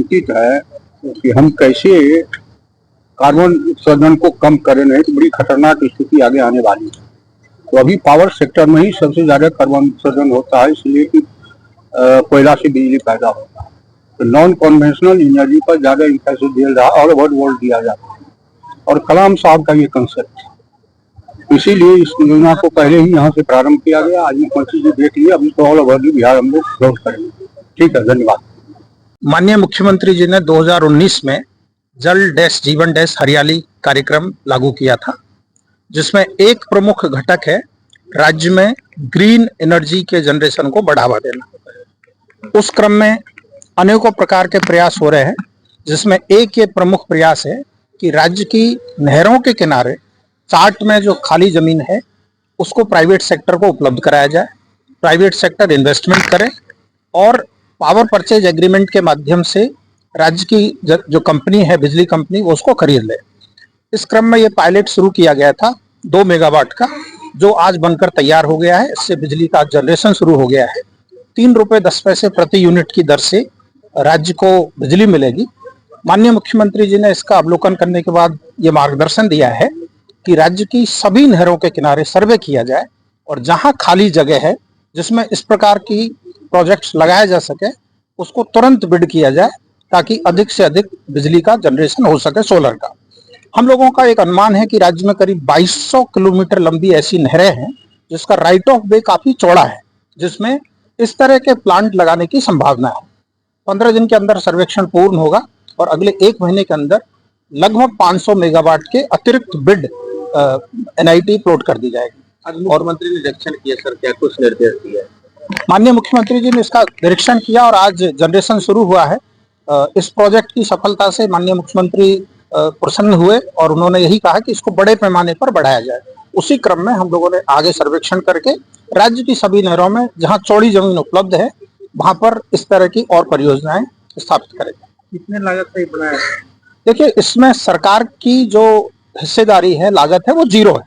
चिंतित है कि हम कैसे कार्बन उत्सर्जन को कम करें, नहीं तो बड़ी खतरनाक स्थिति आगे आने वाली है। तो अभी पावर सेक्टर में ही सबसे ज्यादा कार्बन उत्सर्जन होता है, इसलिए कि कोयला से बिजली पैदा होता है। तो नॉन कन्वेंशनल एनर्जी पर ज्यादा इंफेसिस दिया जा रहा है, ऑल ओवर वर्ल्ड दिया जाता है, और कलाम साहब का ये कंसेप्ट, इसीलिए इस योजना को पहले ही यहाँ से प्रारंभ किया गया। आज मुख्यमंत्री जी देख लिए, अभी तो ऑल ओवर बिहार हम लोग ग्रोथ करेंगे। ठीक है, धन्यवाद। माननीय मुख्यमंत्री जी ने 2019 में जल डैश जीवन डैश हरियाली कार्यक्रम लागू किया था, जिसमें एक प्रमुख घटक है राज्य में ग्रीन एनर्जी के जनरेशन को बढ़ावा देना। उस क्रम में अनेकों प्रकार के प्रयास हो रहे हैं, जिसमें एक ये प्रमुख प्रयास है कि राज्य की नहरों के किनारे 60 में जो खाली जमीन है उसको प्राइवेट सेक्टर को उपलब्ध कराया जाए, प्राइवेट सेक्टर इन्वेस्टमेंट करे और पावर परचेज एग्रीमेंट के माध्यम से राज्य की जो कंपनी है, बिजली कंपनी, वो उसको खरीद ले। इस क्रम में ये पायलट शुरू किया गया था 2 मेगावाट का, जो आज बनकर तैयार हो गया है। इससे बिजली का जनरेशन शुरू हो गया है। 3 रुपए 10 पैसे प्रति यूनिट की दर से राज्य को बिजली मिलेगी। माननीय मुख्यमंत्री जी ने इसका अवलोकन करने के बाद ये मार्गदर्शन दिया है कि राज्य की सभी नहरों के किनारे सर्वे किया जाए और जहां खाली जगह है जिसमें इस प्रकार की प्रोजेक्ट्स लगाया जा सके, उसको तुरंत बिड किया जाए ताकि अधिक से अधिक बिजली का जनरेशन हो सके सोलर का। हम लोगों का एक अनुमान है कि राज्य में करीब 2200 किलोमीटर लंबी ऐसी नहरें हैं जिसका राइट ऑफ वे काफी चौड़ा है, जिसमें इस तरह के प्लांट लगाने की संभावना है। 15 दिन के अंदर सर्वेक्षण पूर्ण होगा और अगले 1 महीने के अंदर लगभग 500 मेगावाट के अतिरिक्त बिड एनआईटी प्लॉट कर दी जाएगी। आज मुख्यमंत्री ने निरीक्षण किया सर, क्या कुछ निर्देश दिया? माननीय मुख्यमंत्री जी ने इसका निरीक्षण किया और आज जनरेशन शुरू हुआ है। इस प्रोजेक्ट की सफलता से माननीय मुख्यमंत्री प्रसन्न हुए और उन्होंने यही कहा कि इसको बड़े पैमाने पर बढ़ाया जाए। उसी क्रम में हम लोगों ने आगे सर्वेक्षण करके राज्य की सभी नहरों में जहां चौड़ी जमीन उपलब्ध है वहां पर इस तरह की और परियोजनाएं स्थापित करेंगे। कितने लागत से बनाया? देखिए, इसमें सरकार की जो हिस्सेदारी है, लागत है, वो 0 है।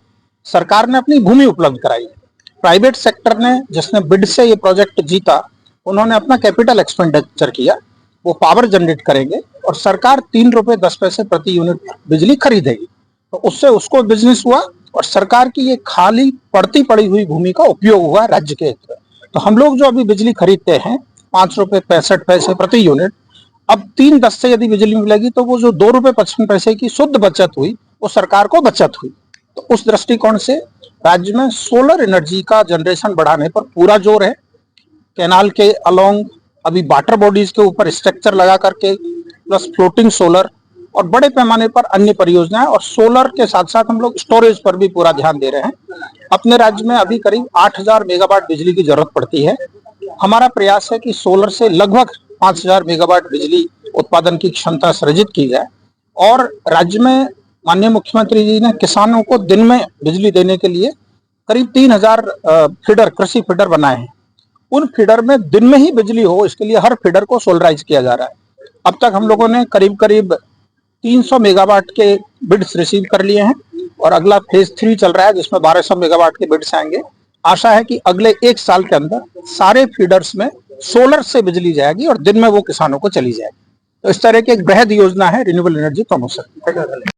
सरकार ने अपनी भूमि उपलब्ध कराई है। प्राइवेट सेक्टर ने, जिसने बिड से ये प्रोजेक्ट जीता, उन्होंने अपना कैपिटल एक्सपेंडिचर किया, वो पावर जनरेट करेंगे और सरकार 3 रुपए 10 पैसे प्रति यूनिट बिजली खरीदेगी। तो उससे उसको बिजनेस हुआ और सरकार की ये खाली पड़ती पड़ी हुई भूमि का उपयोग हुआ राज्य के हित में। तो हम लोग जो अभी बिजली खरीदते हैं 5 रुपए 65 पैसे प्रति यूनिट, अब 3.10 से यदि बिजली मिलेगी तो वो जो 2 रुपए 55 पैसे की शुद्ध बचत हुई, वो सरकार को बचत हुई। तो उस दृष्टिकोण से राज्य में सोलर एनर्जी का जनरेशन बढ़ाने पर पूरा जोर है। कैनाल के अलोंग अभी वाटर बॉडीज के ऊपर स्ट्रक्चर लगा करके प्लस फ्लोटिंग सोलर और बड़े पैमाने पर अन्य परियोजनाएं, और सोलर के साथ साथ हम लोग स्टोरेज पर भी पूरा ध्यान दे रहे हैं। अपने राज्य में अभी करीब 8000 मेगावाट बिजली की जरूरत पड़ती है। हमारा प्रयास है कि सोलर से लगभग 5000 मेगावाट बिजली उत्पादन की क्षमता सृजित की जाए और राज्य में माननीय मुख्यमंत्री जी ने किसानों को दिन में बिजली देने के लिए करीब 3000 फीडर, कृषि फीडर बनाए हैं। उन फीडर में दिन में ही बिजली हो, इसके लिए हर फीडर को सोलराइज किया जा रहा है। अब तक हम लोगों ने करीब 300 मेगावाट के बिड्स रिसीव कर लिए हैं और अगला फेज 3 चल रहा है जिसमें 1200 मेगावाट के बिड्स आएंगे। आशा है कि अगले 1 साल के अंदर सारे फीडर्स में सोलर से बिजली जाएगी और दिन में वो किसानों को चली जाएगी। तो इस तरह की एक बृहद योजना है रिन्यूएबल एनर्जी प्रमोशन।